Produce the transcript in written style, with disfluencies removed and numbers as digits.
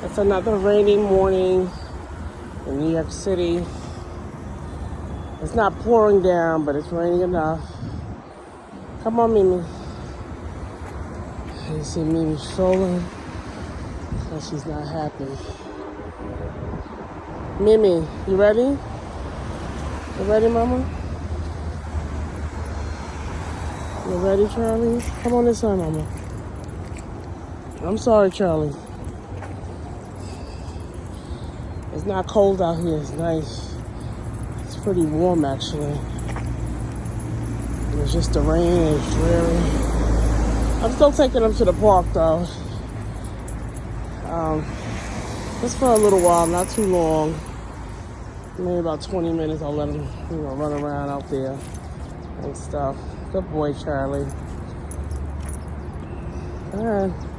It's another rainy morning in New York City. It's not pouring down, but it's raining enough. Come on, MeeMee. You see MeeMee strolling because she's not happy. MeeMee, you ready? You ready, Mama? You ready, Charlie? Come on this side, Mama. I'm sorry, Charlie. It's not cold out here. It's nice. It's pretty warm, actually. It's just the rain and it's dreary. I'm still taking them to the park, though. Just for a little while, not too long. Maybe about 20 minutes. I'll let them, run around out there and stuff. Good boy, Charlie. All right.